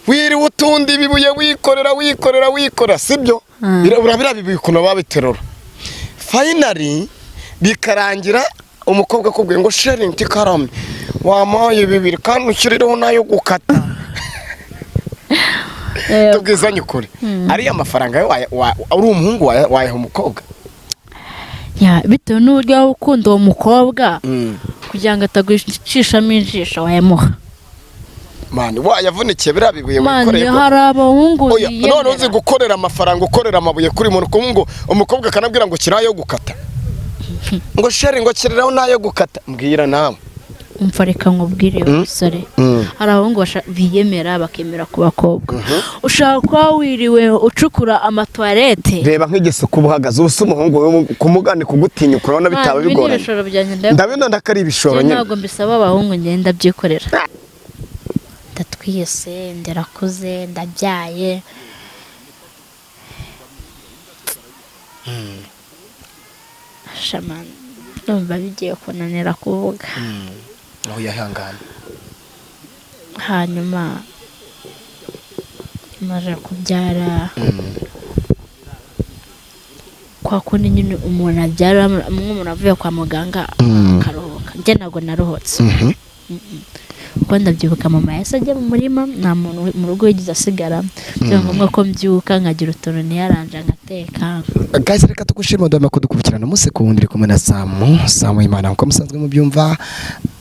wiri utundi bibuye wikorera sibyo birabira bibikuno babiterura finally bikarangira umukobwa kubwiye ngo sharing tikarame wamaye bibiri kandi ukirireho nayo gukata tubwizanye ukuri ari amafaranga uri umuhungu wayeho umukobwa ya bitewe n'uburyo ukunda uwo mukobwa kugira ngo atagwishishamo ijisho wayamuha mani wayavunikiye birabibuye wikoreye hari abahungu none uzi gukorera amafaranga ukorera amabuye kuri muntu ngo umukobwa akanabwira ngo kirayo gukata ngo sharing ngo kiriraho nayo gukata mbwira nawe umva reka nkubwire umusore hari abahungu biyemera bakemera ku bakobwa ushaka kuba wiriwe ucukura amatoilette reba nk'igisuku buhagaze ubusa umuhungu kumugane kugutinyuka urabona bitaba bigoranye ndabona ndakari ibishoro nyine ntabwo mbisaba abahungu ngenda byikorera ndatwiyese nderakuze ndabyaye shaman numva bigiye kunanira kuvuga aho yahangana hanyuma maze kubyara kwa kundi nyine umuntu abyara umuntu avuye kwa muganga akaruhuka njye ntabwo naruhutse kuko ndabyibuka mama yahise ajya mu murima nta muntu mu rugo yigize asigara byaba ngombwa ko mbyuka nkagira utuntu ntiyaranje ngateka guys reka tugushimire doma kudukurikirana umunsi ku wundi kumwe na Samu Imana uko musanzwe mubyumva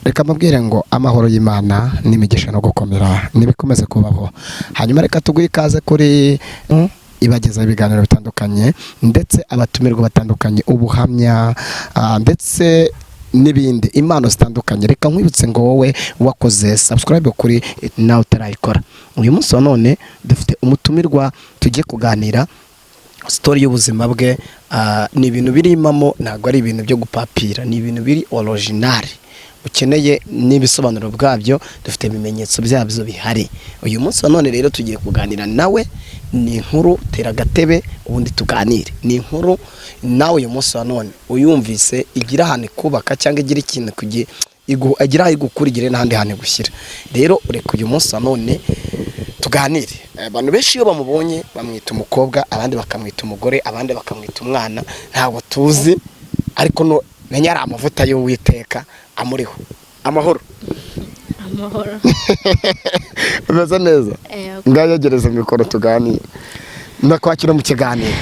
reka mabwire ngo amahoro y'Imana n'imigisha no gukomera nibikomeze kubaho hanyuma reka tuguye ikaze kuri ibageza ibiganiro bitandukanye ndetse abatumirwa batandukanye ubuhamya ndetse n'ibindi impano zitandukanye reka nkwibutse ngo wowe wakoze subscribe kuri nawe utarayikora uyu munsi wa none dufite umutumirwa tujye kuganira story y'ubuzima bwe ni ibintu birimamo ntabwo ari ibintu byo gupapira ni ibintu biri original ukeneye n'ibisobanuro bwabyo dufite ibimenyetso byabyo bihari uyu munsi wa none rero tugiye kuganira nawe ni inkuru tera gatebe ubundi tuganire ni inkuru nawe uyu munsi wa none uyumvise igira ahantu kubaka cyangwa igira ikintu kugiye agira aho gukurigire n'ahandi hantu gushyira rero ureka uyu munsi wa none tuganire abantu benshi iyo bamubonye bamwita umukobwa abandi bakamwita umugore abandi bakamwita umwana ntabwo tuzi ariko no menya ari amavuta y'Uwiteka amuriho amahoro beza neza ngayegereza mikoro tuganire ndakwakira mu kiganiro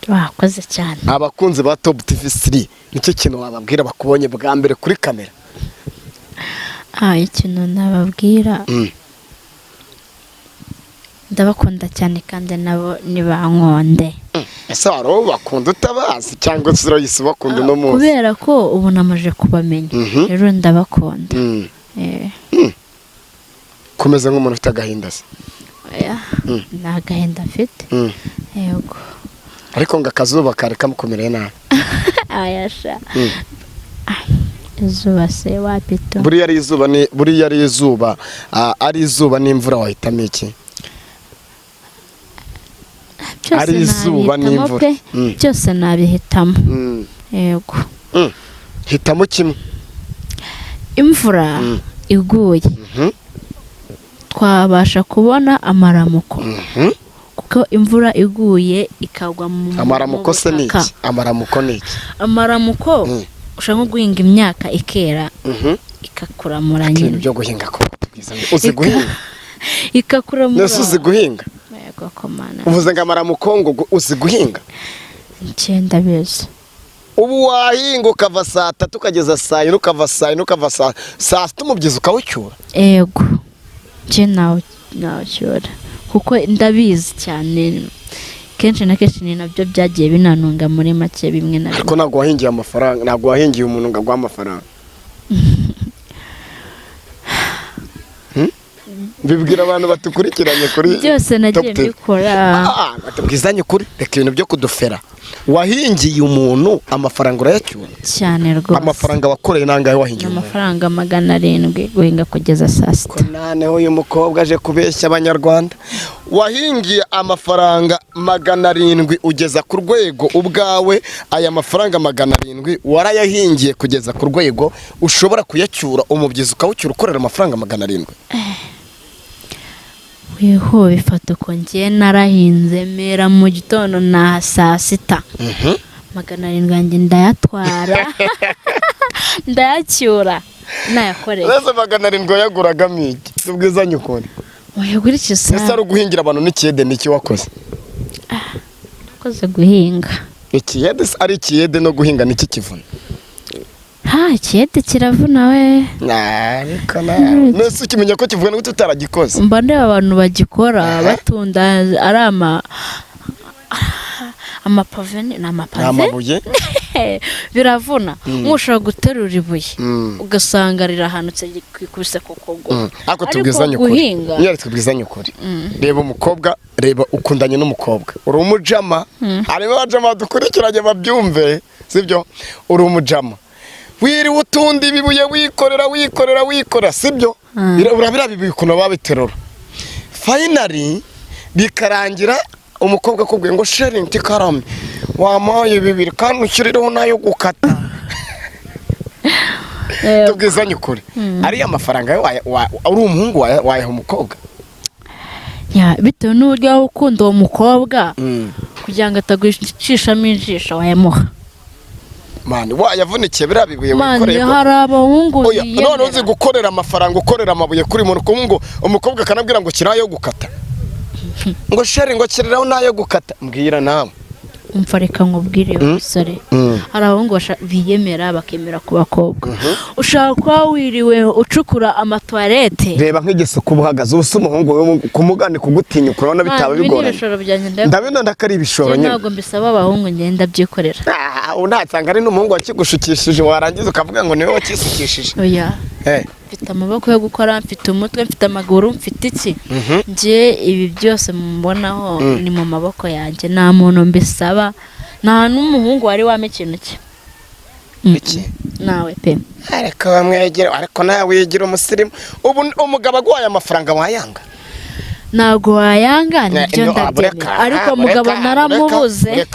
wakoze cyane abakunzi ba Top TV3 nicyo kintu wababwira bakubonye bwa mbere kuri kamera ikintu nababwira ndabakunda cyane kandi nabo nibankonde ese waro bakunda utabazi cyangwa se urayise bakunda no munsi kubera ko ubu namaje kubamenya rero ndabakunda komeza nk'umuntu ufite agahinda se nta gahinda mfite yego ariko ngo akazuba kare kamukomereye nabi ayasha izuba se wapito buriya ari izuba n'imvura wahitamo iki ari izuba n'imvura cyose nabihitamo yego hitamo kimwe imvura iguye twabasha kubona amaramuko kuko imvura iguye ikagwa mu amaramuko se niki amaramuko niki amaramuko ushaka guhinga imyaka ikera ikakuramura nyine byo guhinga ko uzi guhinga ikakuramura nese uzi guhinga yego komana uvuze ngo amaramuko ngo uzi guhinga cyenda beza ubu wahinga ukava saa 3 ukageza saa 4 ukava saa 4 ukava saa 6 umubyizi ukawucyura yego je nawe cyura kuko ndabizi cyane kenshi na kenshi ni nabyo byagiye binanunga muri make bimwe na bimwe ariko ntabwo wahingiye amafaranga ntabwo wahingiye umuntu ngo agwa amafaranga bibwira abantu batukurikiranye kuri byose nagiye mbikora batubwizanye kuri reka ibintu byo kudufera wahingiye umuntu amafaranga urayacyura cyane rwose amafaranga wakoreye nangahe wahingiye amafaranga 700 guhinga kugeza saa 6 naneho uyu mukobwa aje kubeshya abanyarwanda wahingiye amafaranga 700 ugeza ku rwego ubwawe aya mafaranga 700 warayahingiye kugeza ku rwego ushobora kuyacyura umubyizi ukawucyura ukorera amafaranga 700 weho bifata uko ngiye narahinze mera mu gitondo na saa sita 700 yanjye ndayatwara ndayacyura nayakoreye Nese 700 yaguragamo iki tubwizanye ukuri wayagura iki se ese ari guhingira abantu n'ikiyede niki wakoze nakoze guhinga ikiyede ari ikiyede no guhinga niki kivuna ikiyede kiravuna we ariko nese ukimenya ko kivuna gute utaragikoze mba ndeba abantu bagikora batunda ari amapave n'amabuye biravuna mushobora guterura ibuye ugasanga rirahanutse kwikubise ku kuguru ariko tubwizanye ukuri yari tubwizanye ukuri reba umukobwa reba ukundanye n'umukobwa uri umujama harimo abajama dukurikiranye babyumve sibyo uri umujama wiri utunda ibibuye wikorera sibyo urabira bibikuno babiterura finally bikarangira umukobwa akubwiye ngo sharing tikarame wamaye 2 kandi ushyirireho nayo gukata tubwizanye ukuri ari amafaranga uri umuhungu wayaha umukobwa bitewe n'uburyo ukunda uwo mukobwa kugira ngo atagwishishamo injisho wayamuha mani wayavunikiye birabibuye wikoreye ko hari abahungu none uzi gukorera amafaranga ukorera amabuye kuri muntu ngo umukobwa kanabwira ngo kirayo gukata ngo sheri ngo kiriraho nayo gukata mbwira nawe umva reka nkubwire umusore hari abahungu biyemera bakemera ku bakobwa ushaka kuba wiriwe ucukura amatoilette reba nk'igesuku buhagaze ubusa umuhungu kumugane kugutinya kurabona bitaba bigoranye ndabona ndakari ibishoro nyine ntabwo mbisaba abahungu ngenda byikorera unatsanga ari n'umuhungu wakigushukishije warangiza ukavuga ngo niwe wakisukishije oya mfite amaboko yo gukora mfite umutwe mfite amaguru mfite iki ngiye ibi byose mumbonaho ni mu maboko yanjye nta muntu mbisaba nta n'umuhungu wari wame ikintu cye iki nawe pe ariko bamwegera ariko nawe wigira umusirimu ubu umugabo agwaye amafaranga wayanga ntago wayanga nibyo ndabyemera ariko mugabo naramubuze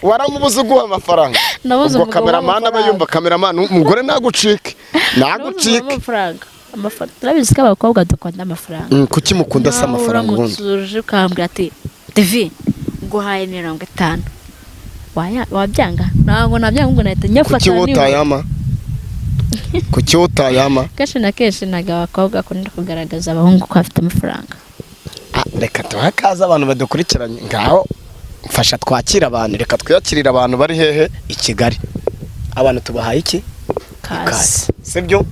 waramubuze uguha amafaranga ubwo kameramana aba yumva kameramana umugore nagucike amafaranga turabizi ko abakobwa dukunda amafaranga kuki mukunda se amafaranga ubundi uramutse ukambwira ati TV nguhaye 50 wabyanga ntabwo nabyanga ngo nahita nyafata kuki utayama kenshi na kenshi ntago abakobwa akunda kugaragaza abahungu ko afite amafaranga reka tuhakaza abantu badukurikiranye ngaho mfasha twakira abantu reka twiyakirira abantu bari hehe i Kigali abantu tubahaye iki kazi sibyo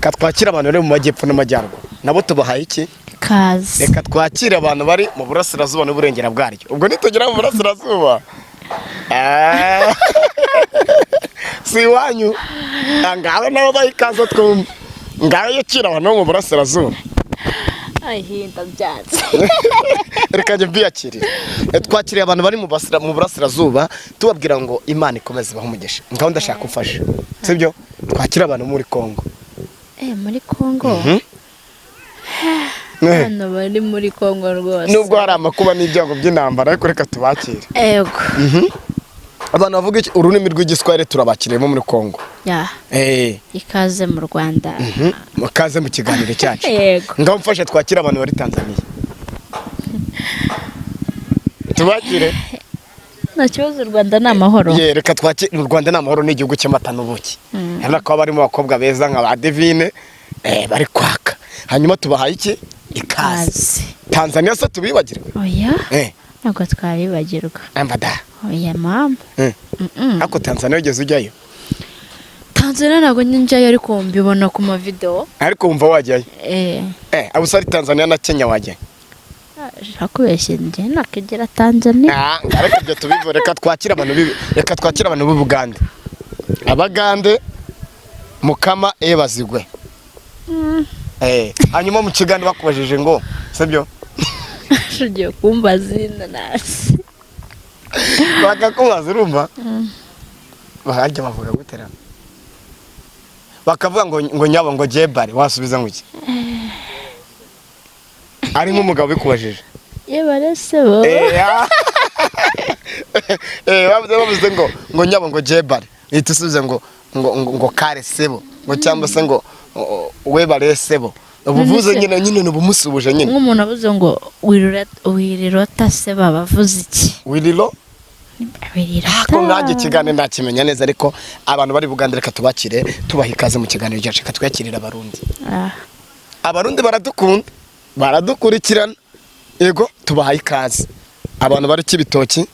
katwakira abantu bari mu majyepfo n'amajyaruguru nabo tubahaye iki kazi reka twakira abantu bari mu burasirazuba n'uburengera bwaryo ubwo nitugera mu burasirazuba si wanyu ngaho nabo bayikaza twumva ngaho yakira abantu mu burasirazuba ahinda byanze reka njye mbiyakirira twakiriye abantu bari mu burasirazuba tubabwira ngo Imana ikomeze ibahe umugisha ngaho ndashaka ufasha sibyo twakira abantu muri Kongo muri Kongo hano bari muri Kongo rwose nubwo hari amakuba n'ibyago by'intambara ariko reka tubakire yego abantu bavuga ururimi rw'igiswahili turabakiriyemo muri Kongo ikaze mu Rwanda mukaze mu kiganiro cyacu yego ngaho mfashe twakira abantu bari Tanzania tubakire nta kibazo u Rwanda ni amahoro reka twakire u Rwanda ni amahoro n'igihugu cy'amata n'ubuki hano ko barimo abakobwa beza nka ba Divine bari kwaka hanyuma tubahaye iki ikaze Tanzania se tubibagirwe oya ntabwo twabibagirwa ambada oya mama ako Tanzania ugeze ujyayo Tanzania ntabwo njyayo ariko mbibona ku ma video ariko wumva wajyayo abusari Tanzania na Kenya wajyayo akubeshye nje nakegera Tanzania reka byo tubivo reka twakira abantu b'Ubugande abagande mukama bazigwe hanyuma mu kiganiro bakubajije ngo sibyo ugiye kumva zina nasi bakakubaza urumva bahajya bavuga gutera bakavuga ngo nyabo ngo jebari wasubiza ngo iki ari nk'umugabo bikubajije yebare sebo bavuze ngo nyabo ngo jebari itusubize ngo kare sebo ngo cyangwa se ngo webare sebo ubuvuze nyine n'ubumusubuje nyine nk'umuntu avuze ngo wirirota se babavuze iki wiriro wirirota ko nanjye ikiganiro ndakimenya neza ariko abantu bari Buganda reka tubakire tubaha ikaze mu kiganiro cyacu reka twakirira abarundi abarundi baradukurikirana yego tubaha ikaze abantu bari Kibitoki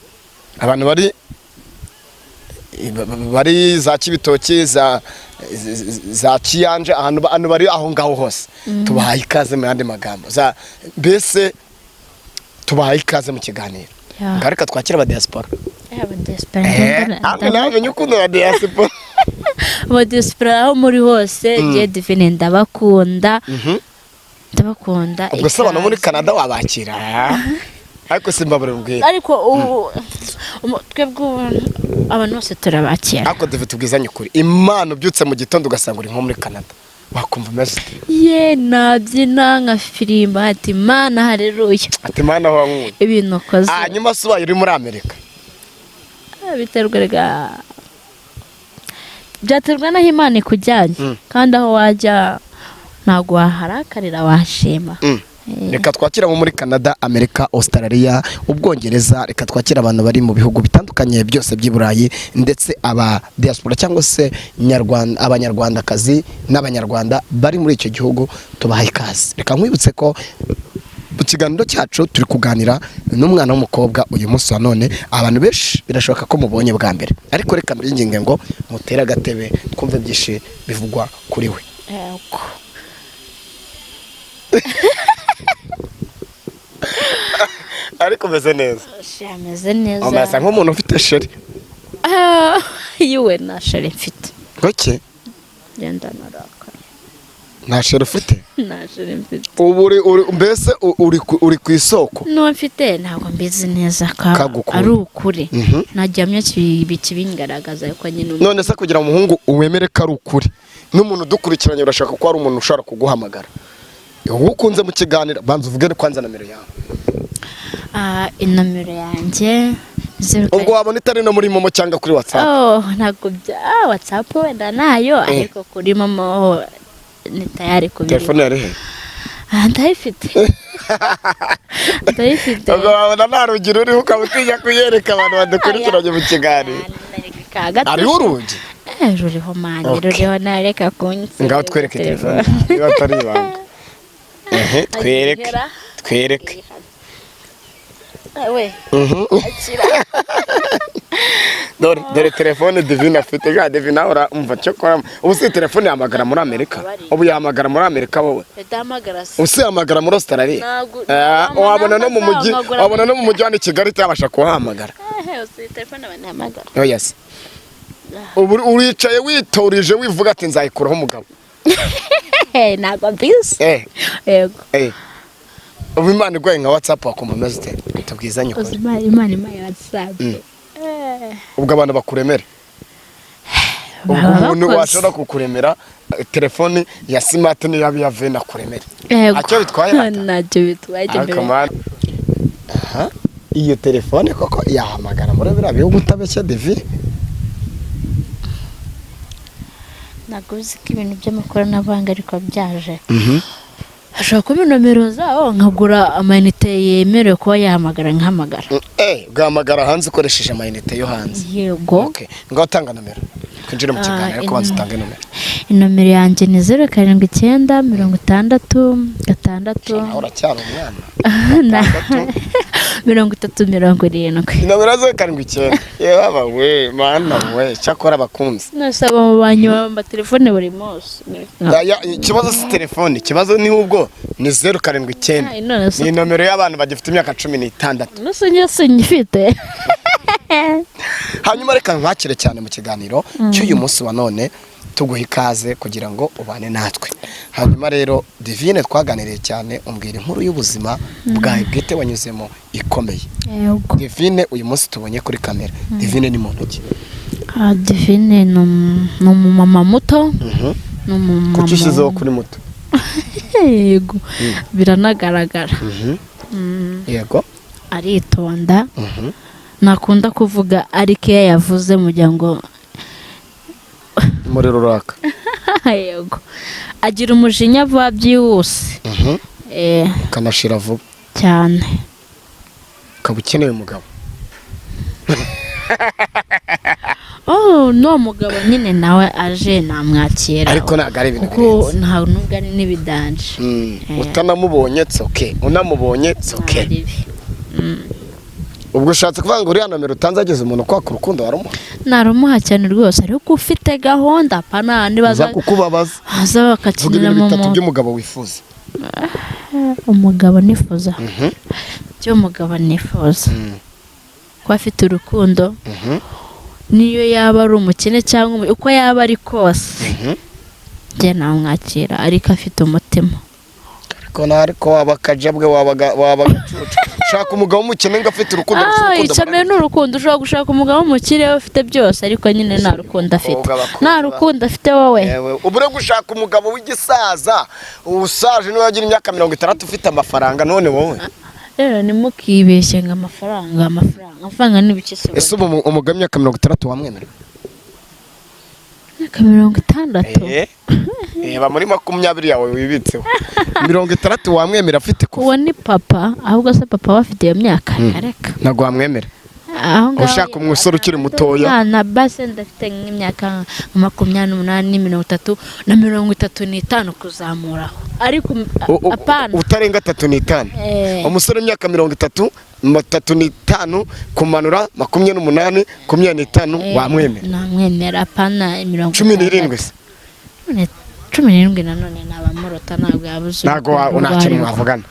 abantu bari za Kibitoki za Kiyanje ahantu bari aho ngaho hose tubaha ikaze mu yandi magambo mbese tubaha ikaze mu kiganiro ngareka twakira aba diaspora nawe nyukundo ya diaspora aba diaspora aho muri hose je Divine ndabakunda ubwo se abantu muri Canada wabakira ariko simbabure ubwira ariko twebwe abantu bose turabakira ariko dufite ubwizanye ukuri Imana ubyutse mu gitondo ugasanga uri nko muri Canada wakumva umeze nabyina nka firimba ati Imana haleluya ati Imana aho wankuye ibintu koze nyuma subaye uri muri Amerika biterwa byaterwa naho Imana ikujyanye kandi aho wajya ntabwo waharakarira washima reka twakira mu muri Canada Amerika Australia Ubwongereza reka twakira abantu bari mu bihugu bitandukanye byose by'Iburayi ndetse aba diaspora cyangwa se abanyarwandakazi n'abanyarwanda bari muri icyo gihugu tubaha ikaze reka nkwibutse ko mu kiganiro cyacu turi kuganira n'umwana w'umukobwa uyu munsi wa none abantu benshi birashoboka ko mubonye bwa mbere ariko reka mbinginge ngo mutere agatebe twumve byinshi bivugwa kuri we ariko meze neza amasa nk'umuntu ufite sheri yiwe nta sheri mfite goke genda narakaye nta sheri ufite nta sheri mfite mbese uri ku isoko n'uwo mfite ntabwo mbizi neza ari ukuri najyamye kibingaragaza yuko nyine none se kugira umuhungu uwemere ko ari ukuri n'umuntu udukurikiranye urashaka ko hari umuntu ushobora kuguhamagara wowe ukunze mu kiganiro banza uvuge kwanza nomero yawe inomero yanjye ubwo wabona itari no muri momo cyangwa kuri WhatsApp ntabwo bya WhatsApp wenda nayo ariko kuri momo ni tayari kubiri telefone yari he ndayifite ubwo wabona nta rugero uriho ukaba utinya kuyereka abantu badukurikiranye mu kiganiro ariho urugi ruriho mani ruriho nareka kunsi ngaho twereke telefone niba atari ibanga twereke dore telefone Divine afite ga Divine ahora umva cyo kora ubu se telefone yahamagara muri Amerika ubu yahamagara muri Amerika wowe usihamagara muri Australia wabona no mu mujyi wa Kigali cyabasha kuhamagara yes ubu uricaye witorije wivuga ati nzayikuraho umugabo ntabwo mbizi yego ubu Imana igwaye nka WhatsApp wakumva umeze ute tubwizanye ukuri Imana WhatsApp ubwo abantu bakuremera umuntu washobora kukuremera telefone ya smart niyo yabiyavuye nakuremera acyo bitwaye ntacyo bitwaye iyo telefone koko yahamagara muri biriya bihugu utabeshya Divine ntabwo uzi ko ibintu by'amakoranabuhanga ariko byaje ashobora kuba nomero zawo nkagura amayinite yemerewe kuba yahamagara nkahamagara ugahamagara hanze ukoresheje amayinite yo hanze yego ngaho tanga nomero twinjire mu kiganiro ariko banza utange nomero inomero yanjye ni 079666 uracyari umwana 3070 inomero 0796 yaba we mana we cyakora abakunzi nasaba mu banyu ba telefone buri munsi ikibazo si telefone ikibazo ni ubwo ni 0796 ni nomero y'abantu bagifite imyaka 16 nusunye sinyifite hanyuma reka nkwakire cyane mu kiganiro cy'uyu munsi wa none tuguha ikaze kugira ngo ubane natwe hanyuma rero Divine twaganiriye cyane umbwira inkuru y'ubuzima bwawe bwite wanyuzemo ikomeye Divine uyu munsi tubonye kuri kamera Divine ni muntu ki Divine no mama muto no mama kucishizeho kuri muto yego biranagaragara yego aritonda nakunda kuvuga ariko yavuze mu ngo muri ruraka yego agira umujinya vuba byihuse kanashira vuba cyane ukaba ukeneye umugabo no mugabo nyine nawe aje namwakira ariko ntabwo ari ibintu kuko nta nubwo ari n'ibidanje utanamubonye tsoke unamubonye tsoke ubwo ushatse kuvuga ngo uriya nomero utanze ageze umuntu kwaka urukundo warumuha narumuha cyane rwose ariko ufite gahunda pana nibaza kukubabaza haza bakakinira mu bitatu by'umugabo wifuza umugabo nifuza by'umugabo nifuza ko afite urukundo niyo yaba ari umukene cyangwa uko yaba ari kose njye namwakira ariko afite umutima ariko waba akajabwe waba gacucu ushaka umugabo w'umukene ngo afite urukundo icyameye n'urukundo ushobora gushaka umugabo w'umukire ufite byose ariko nyine nta rukundo afite nta rukundo afite wowe ubure gushaka umugabo w'igisaza usaje niwe wagira imyaka 60 ufite amafaranga none wowe rero nimukibeshye ngo amafaranga n'ibikisi ese umugabo imyaka 60 wamwemera imyaka 60 Eba muri 20 yawe wibitseho 60 wamwemera afite ko uwo ni papa ahubwo se papa bafite iyo myaka areka nago wamwemera ushaka umusore ukiri mutoya na base ndafite nk'imyaka 28 na 35 kuzamuraho ariko apana utarenga 35 umusore imyaka 35 kumanura 28 25 wamwemera namwemera apana 17 se 17 nanone nabamurota ntabwo yabuze ntago unakintu wavugana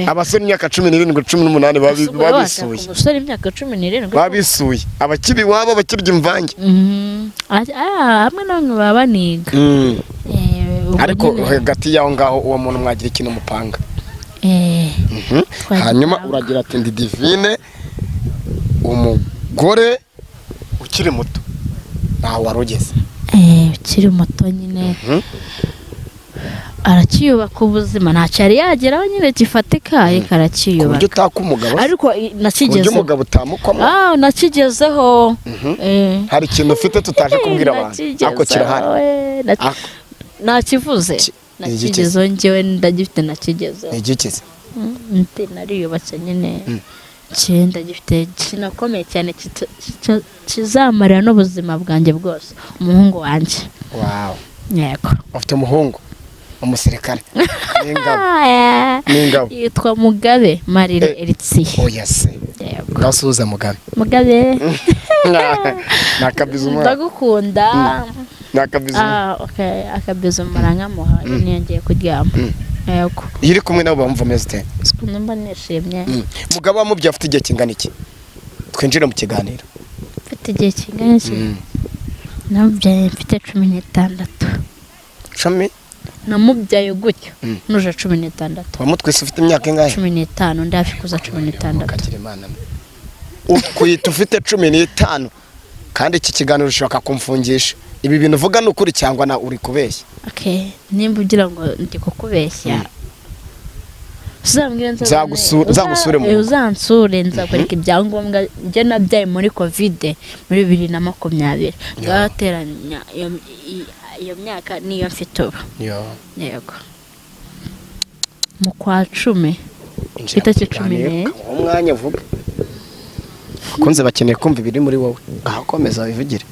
abasore imyaka 17 18 babisuye abasore imyaka 17 babisuye abakiri wabo bakirya imvange hamwe namwe baba niga ariko hagati yaho ngaho uwo muntu mwagira ikintu mupanga hanyuma uragira ati ndi divine umugore ukiri muto nawe warugeze ukiri muto nyine arakiyubaka ubuzima ntacyo yari yageraho nyine gifatika ariko arakiyubaka uburyo utaka umugabo ariko nakigezeho umugabo utamukwamo nakigezeho hari ikintu ufite tutaje kubwira abantu ako kirahari nakivuze nakigezeho njyewe ndagifite nakigezeho igikize nariyubatse nyine cyenda gifite kinakomeye cyane kizamarira n'ubuzima bwanjye bwose umuhungu wanjye yego ufite umuhungu umusirikare n'ingabo yitwa Mugabe Marire Elitsi oya se ngasuhuza Mugabe nakabiza umwana ndagukunda nakabiza akabiza marangamuha niyongeye kuryama yego iri kumwe nabo bamva mezite numva nishimye Mugabe wamubye afite igihe kingana iki twinjira mu kiganiro afite igihe kingana iki namubyaye mfite 16 namubyaye gutyo nuje 16 wamutwise ufite imyaka ingahe 15 ndafikuza 16 kagira imana ukwita ufite 15 kandi iki kiganiro ushaka kumfungisha ibi bintu uvuga n'ukuri cyangwa na uri kubeshya nimba ugira ngo ndi kukubeshya nzagusure mu uzansure nzakwereka ibyangombwa njye nabyaye muri covid muri 2020 ngateranya iyo myaka niyo mfite ubu yego mu kwa 10 itariki 10 umwanya vuga kunze bakeneye kumva ibiri muri wowe ahakomeza bivugire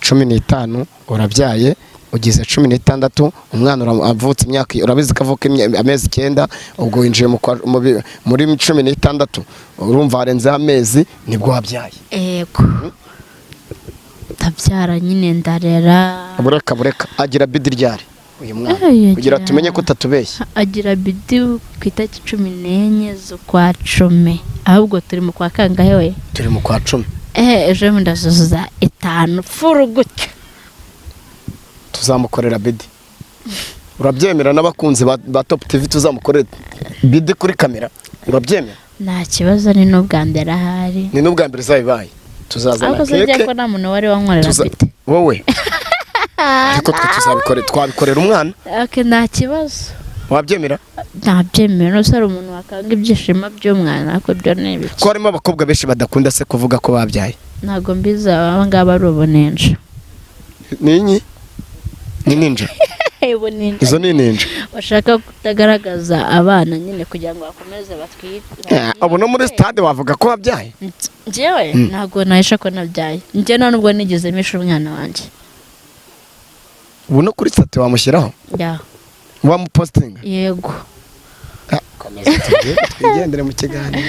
15 urabyaye ugize 16 umwana avutse imyaka urabizi kavuka amezi 9 ubwo winjiye muri 16 urumva harenze amezi nibwo wabyaye yego tabyara nyine ndarera bureka agira bidi ryari uyu mwana kugira tumenye ko tatubeshya agira bidi ku itariki 14 z'ukwa 10 ahubwo turi mu kwa kangahe we turi mu kwa 10 ejo ndazuza 5 furu gutyo tuzamukorera bidi urabyemera n'abakunzi ba Top TV tuzamukorera bidi kuri kamera urabyemera nta kibazo ni n'ubwa mbere ahari ni n'ubwa mbere zabibaye tuzazana keke ko nta muntu wari wankorera bidi wowe ariko twabikorera umwana nta kibazo wabyemera ntabyemera no sari umuntu wakanga ibyishimo by'umwana ko byo nebi ko harimo abakobwa benshi badakunda se kuvuga ko babyaye ntago mbiza abangaba ari ubunenje ninyi ni ninja Ebo ninja. izo ni ninja Bashaka kutagaragaza abana nyine kugira ngo bakomeze batwite. abo no muri stade wavuga ko wabyaye Njyewe ntabwo nahisha ko nabyaye. Njye nta nubwo nigeze misha umwana wanjye. ubu no kuri state wamushyiraho Ya. wamupostinga Yego. komeza twigendere mu kiganiro.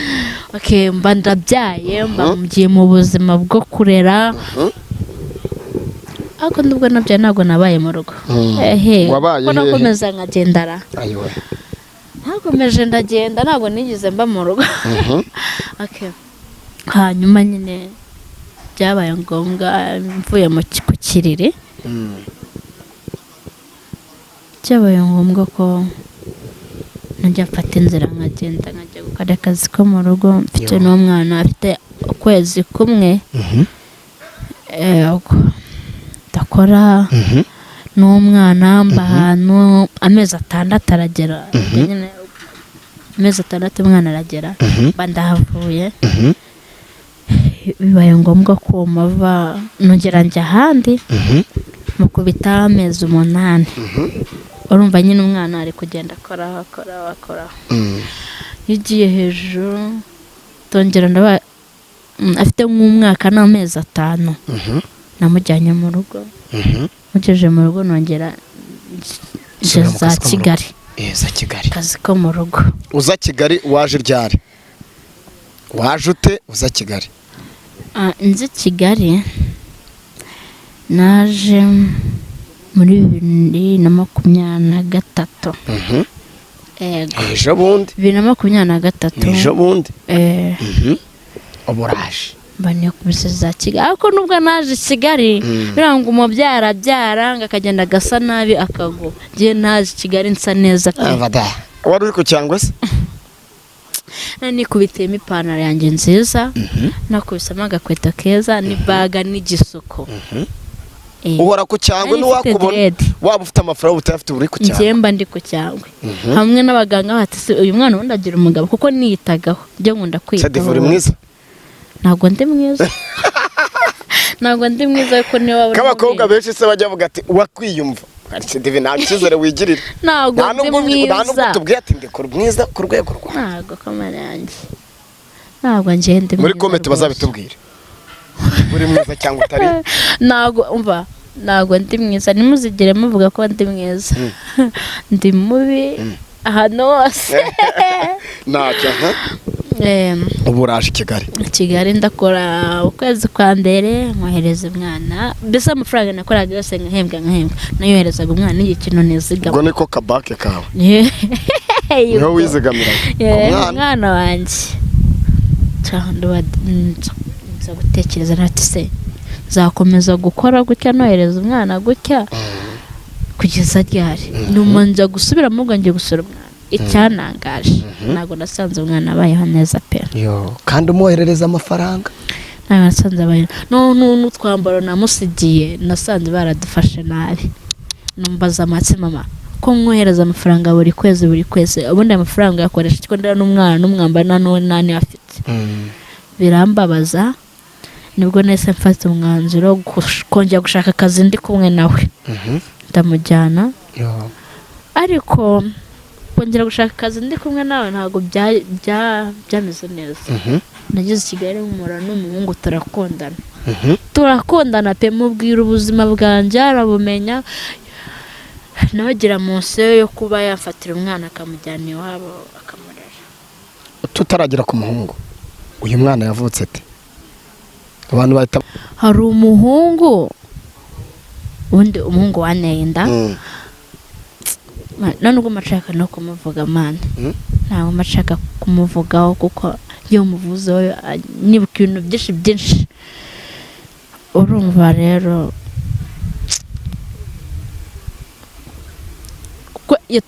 Okay, mba ndabyaye mba mugiye mu buzima bwo kurera. Ako ndubwo nabyaye ntabwo nabaye mu rugo. Wabaye ko nakomeza nkagendara. ayiwe Nakomeje ndagenda ntabwo nigeze mba mu rugo. Okay. Hanyuma nyine byabaye ngombwa mvuye ku kiriri. Byabaye ngombwa ko najya mfata inzira nkagenda nkajya gukora akazi ko mu rugo mfite n'umwana afite ukwezi kumwe. Ndakora n'umwana mba ahantu amezi 6 aragera. Amezi 6 umwana aragera mba ndahavuye. Bibaye ngombwa ko mava nongera njya ahandi mukubita amezi 8. Urumva nyine umwana ari kugenda akora. Yigiye hejuru tongera ndaba afite nk'umwaka n'amezi 5. Namujyanye mu rugo. Mugejeje mu rugo nongera za Kigali. za Kigali Kazi ko mu rugo. uza Kigali waje ryari waje ute uza Kigali? Nzi Kigali naje muri 2023. ejo bundi 2023 ejo bundi uburaje bane kubise za Kigali. Ariko nubwo naje Kigali biranga umubyara byara ngakagenda gasa nabi akago. Je naje Kigali nsa neza pe. wari uri ku cyangwa se? Nani kubitema ipantaro yanjye nziza. Nakubisamo agakweto keza n'ibaga n'igisuko. Uhora ku cyangwe n'uwakubona waba ufite amafaranga utafite uri ku cyangwe. Njemba ndi ku cyangwe. Hamwe n'abaganga bati uyu mwana wundi agira umugabo kuko niyitagaho. Byo nkunda kwita. Sadivuri mwiza? Ntabwo ndi mwiza. Ntabwo ndi mwiza ko niwe wabona. Kabakobwa benshi se bajya bavuga ati wakwiyumva. Divi nta cyizere wigirira. Ntabwo ndi mwiza. Ntabwo tubwiye ati ndekora mwiza ku rwego rwa. Ntabwo kamera yanjye. Ntabwo ngende muri comment bazabitubwira. Muri mwiza cyangwa utari? Ntabwo umva. Ntabwo ndi mwiza nimuzigere muvuga ko ndi mwiza. Ndi mubi ahantu hose. Ntacyo uburaje Kigali. Kigali ndakora ukwezi kwa mbere nkohereza umwana. Mbese amafaranga nakoraga yose nkahembwa nayoherezaga umwana n'igikino nizigama. Ubwo niko kabake kawe. Niho wizigamira umwana wanjye. Nza gutekereza nati se zakomeza gukora gutya nohereza umwana gutya kugeza ryari. Numanza gusubira mu Rwanda gusura umwana. Icyanangaje ntabwo nasanze umwana abayeho neza pe. Kandi umuherereza amafaranga. Ntabwo nasanze abayeho. N'utwambaro namusigiye nasanze baradufashe nabi. Numbaza amatsi mama ko mwohereza amafaranga buri kwezi. Ubundi amafaranga yakoresha cyo ndera n'umwana n'umwambara nani afite. Birambabaza nibwo nese mfata umwanzuro kongera gushaka akazi ndi kumwe nawe. Ndamujyana. Ariko kongera gushaka akazi ndi kumwe nawe ntabwo byameze neza. Nageze Kigali nk'umura n'umuhungu turakundana. Turakundana pe mubwira ubuzima bwanjye arabumenya. Nabagira munsi yo kuba yafatira umwana akamujyana iwabo akamurera. Tutaragira ku muhungu. Uyu mwana yavutse ate? Abantu bahita hari umuhungu undi umuhungu wanenda. None ubwo mashaka no kumuvuga mana. Ntabwo mashaka kumuvugaho kuko iyo muvuze nibuka ibintu byinshi. Urumva rero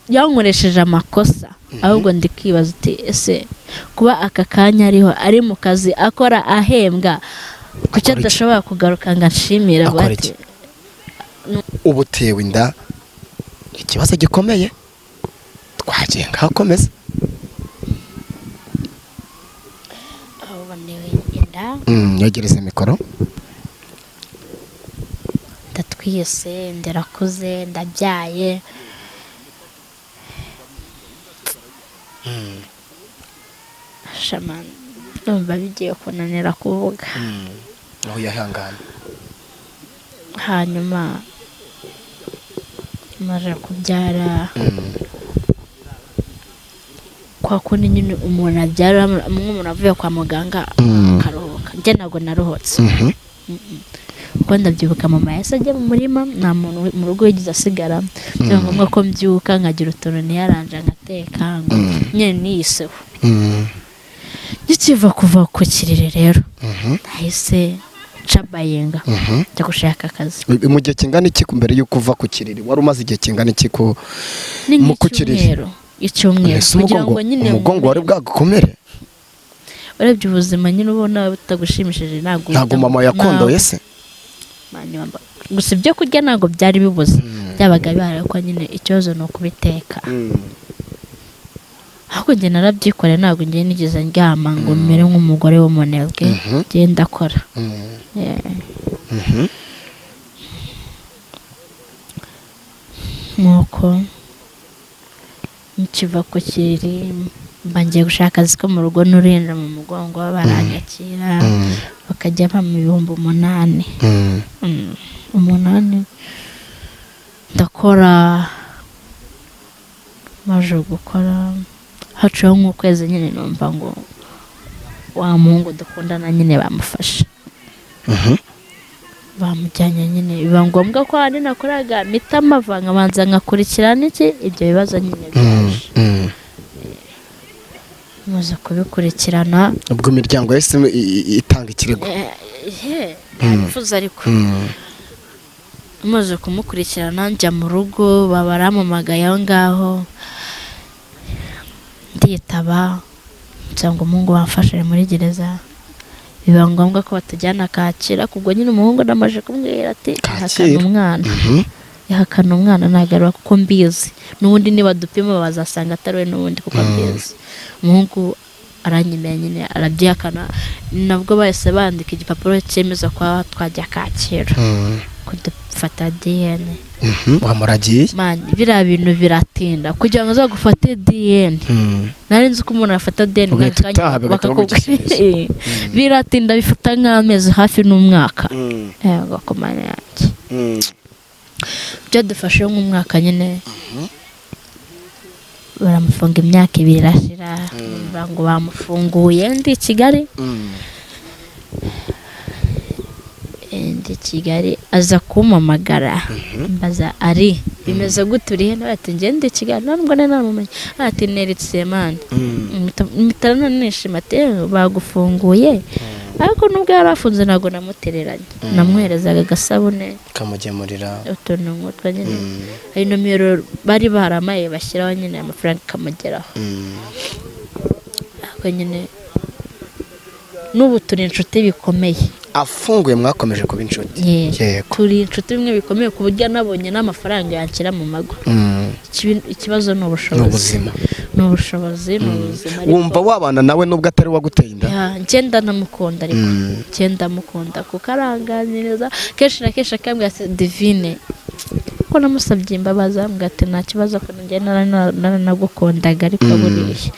yankoresheje amakosa. Ahubwo ndi kwibaza uti ese kuba aka kanya ari mu kazi akora ahembwa kuki adashobora kugaruka ngo nshimira bati ubutewe inda ikibazo gikomeye twagiye ngakomeza. aho banewe inda yegereza mikoro. ndakwise nderakuze ndabyaye shamani ndumva bigiye kunanira kuvuga aho yahangana hanyuma maze kubyara kwa kundi nyine umuntu abyara umuntu avuye kwa muganga akaruhuka njye ntabwo naruhutse kuko ndabyibuka mama yahise ajya mu murima nta muntu mu rugo yigeze asigara byaba ngombwa ko mbyuka nkagira utuntu niyaranje ngateka ngo nyine niyiseho gikiva kuva ku kiriri rero nahise cabayinga njya gushaka akazi mu gihe kingana iki mbere y'uko uva ku kiriri wari umaze igihe kingana iki ku kiriri icyumweru kugira ngo nyine umugongo wari bwagukomere urebye ubuzima nyine ubona butagushimishije ntabwo mama yakondoye se gusa ibyo kurya ntabwo byari bibuze byabaga bihari ko nyine ikibazo ni ukubiteka ahubwo njye narabyikoreye ntabwo njye nigeze ndyama ngo mbere nk'umugore w'umunebwe njye ndakora nk'uko nkiva ku kiriri mba ngiye gushaka akazi ko mu rugo n'urinda mu mugongo baranyakira bakajya bampa 8,000 ndakora maze gukora haciyeho nk'ukwezi nyine numva ngo wa muhungu dukundana nyine bamufashe bamujyanye nyine biba ngombwa ko hari nakoraga mita amava nkabanza ngakurikirana iki ibyo bibazo nyine byaje muze kubikurikirana ubwo imiryango yose itanga ikirego ntifuza ariko muze kumukurikirana njya mu rugo baba baramamagaye aho ngaho nditaba cyangwa umuhungu bamfashe muri gereza biba ngombwa ko batujyana Kacira kubwo nyine umuhungu namaje kumubwira ati yahakana umwana ntagarura kuko mbizi n'ubundi niba dupima bazasanga atari we n'ubundi kuko mbizi umuhungu aranyemeye nyine arabyihakana nabwo bahise bandika igipapuro cyemeza ko twajya Kacira kudufata DNA wamuragiye biriya bintu biratinda kugira ngo uzagufate DNA nari nzi ko umuntu afata DNA biratinda bifata nk'amezi hafi n'umwaka yego komanya yake byo dufashe nk'umwaka nyine baramufunga imyaka 2 irashira ngo bamufunguye ndi Kigali Kigali aza kumamagara mbaza ari bimeze guturiye nabati ngende Kigali ntabwo nanamumenye ati neritse man mitarana nishima te bagufunguye ariko nubwo yarafunze nago namutereranye namwerezaga gasabune kamugemurira utuntu ngutwa nyine ari nomero bari baramaye bashyiraho nyine amafaranga kamugeraho ako nyine n'ubu turi inshuti bikomeye afunguye mwakomeje kuba inshuti yego turi inshuti bimwe bikomeye ku buryo nabonye n'amafaranga yanshyira mu mago ikibazo ni ubushobozi n'ubushobozi n'ubuzima wumva wabana nawe nubwo atari waguteye inda ngenda namukunda ariko ngenda mukunda kuko aranganiriza kenshi na kenshi akambwira ati Divine ko namusabye imbabazi ambwira ati nta kibazo ko njye naranagukundaga ariko buriye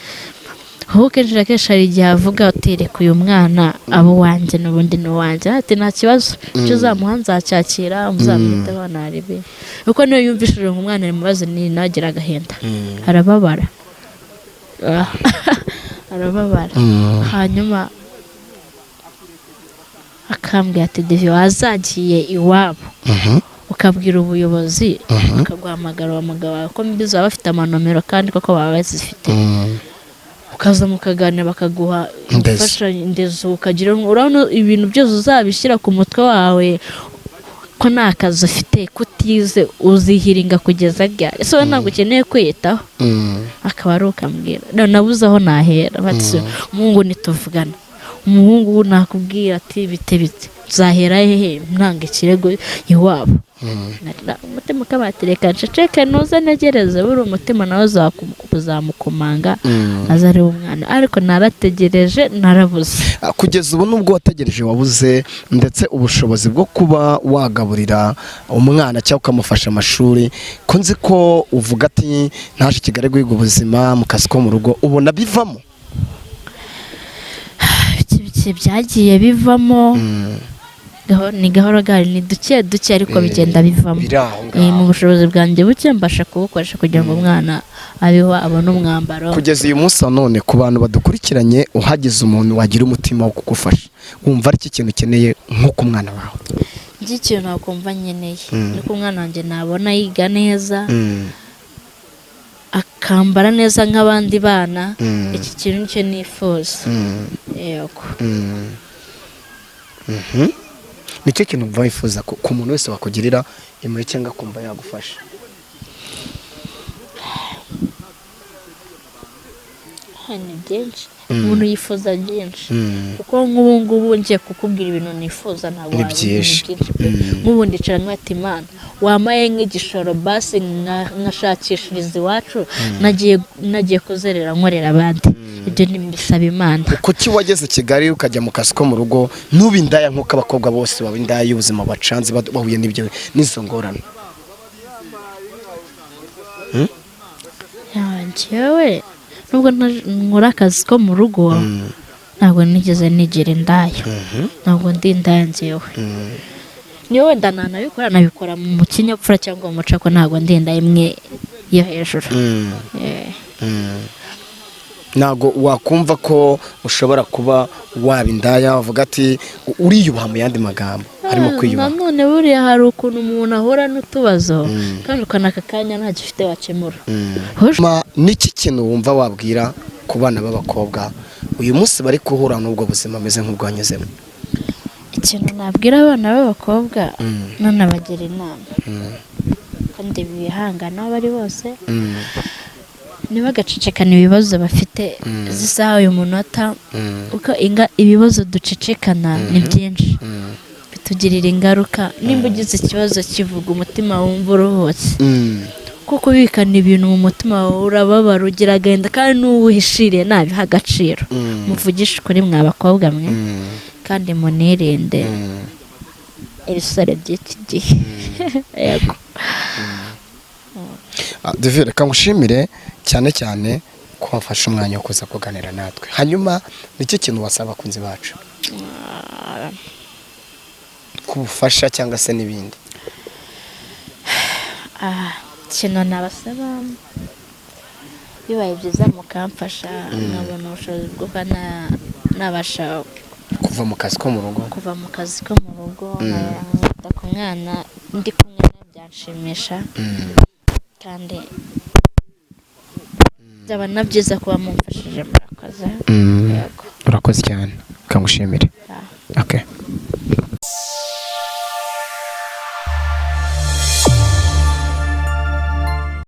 aho kenshi na kenshi hari igihe avuga ati reka uyu mwana abo wanjye n'ubundi n'uwanjye ati nta kibazo icyo uzamuha nzacyakira muzamwite banaribe kuko niyo yumvishije umwana ari mu bibazo ni nagira agahinda arababara arababara hanyuma akambwira ati Divine wazagiye iwabo ukabwira ubuyobozi ukaguhamagara wa mugabo wawe ko mbizi baba bafite amanomero kandi koko baba bazifite ukaza mukaganira bakaguha imfashanyigisho ukagira urabona ibintu byose uzabishyira ku mutwe wawe ko nta kazi ufite kutize uzihiringa kugeza ryari so ntabwo ukeneye kwiyitaho akaba ari ukambwira nabuze aho nahera bati umuhungu nituvugana umuhungu nakubwira ati bite zahera hehe ntanga ikirego iwabo umutima ukabatereka nceceke nuze ntegereze buri umutima nawe uzamukomanga aza ari umwana ariko narategereje narabuze. Kugeza ubu nubwo wategereje wabuze ndetse ubushobozi bwo kuba wagaburira umwana cyangwa ukamufasha amashuri ko nzi ko uvuga ati ntaje Kigali guhiga ubuzima mu kazi ko mu rugo ubona bivamo byagiye bivamo ni gahoro gari ni duke ariko bigenda bivamo mu bushobozi bwanjye buke mbasha kubukoresha kugira ngo umwana abeho abone umwambaro. Kugeza uyu munsi none ku bantu badukurikiranye uhagize umuntu wagira umutima wo kugufasha wumva ari iki kintu ukeneye nko ku mwana wawe? Iki kintu nakumva nkeneye ni ko umwana wanjye nabona yiga neza akambara neza nk'abandi bana. Iki kintu nicyo nifuza. Yego. Nicyo kintu mva wifuza ku muntu wese wakugirira impuhwe cyangwa kumva yagufasha? Ni byinshi umuntu yifuza byinshi kuko nk'ubu ngubu ngiye kukubwira ibintu nifuza ntabwo ni byinshi. nk'ubu ndicara nk'ati Imana wamaye nk'igishoro basi nkashakishiriza iwacu nagiye kuzerera nkorera abandi. Ibyo nimbisaba Imana. Kuki wageze Kigali ukajya mu kazi ko mu rugo n'ubindaya nk'uko abakobwa bose babindaya y'ubuzima bacanze bahuye n'ibyo n'izo ngorane? Njyewe nubwo nkora akazi ko mu rugo ntabwo nigeze nigira indaya. Ntabwo ndi indaya njyewe. Niyo wenda nabikora mu kinyabupfura cyangwa mu muco ko ntabwo ndi indaya imwe yo hejuru. Ntabwo wakumva ko ushobora kuba waba indaya wavuga ati uriyubaha mu yandi magambo harimo kwiyubaha? None buriya hari ukuntu umuntu ahura n'utubazo kandi ukanaka kanya nta gifite wakemura. Niki kintu wumva wabwira ku bana b'abakobwa uyu munsi bari guhura n'ubwo buzima ameze nk'ubwanyuzemo? Ikintu nabwira abana b'abakobwa nanabagira inama kandi bihangana aho bari bose ntibagacecekane ibibazo bafite zisaha uyu munota uko ibibazo ducecekana ni byinshi bitugirira ingaruka. Nimba ugize ikibazo kivuga umutima wumva uruhutse kuko ubikana ibintu mu mutima wawe urababara ugira agahinda kandi n'uwuhishiriye nabiha agaciro. Muvugishe ukuri mwa bakobwa mwe kandi munirinde ibisore by'iki gihe. Yego. David reka ngushimire cyane cyane ko wafashe umwanya wo kuza kuganira natwe. Hanyuma nicyo kintu wasaba abakunzi bacu kubufasha cyangwa se n'ibindi? Ikintu nabasaba bibaye byiza mukamfasha nkabona ubushobozi bwo nabasha kuva mu kazi ko mu rugo nkita ku mwana ndi kumwe na byanshimisha kandi byaba na byiza kuba mumfashije. Murakoze. Urakoze cyane kangushimire. Okay.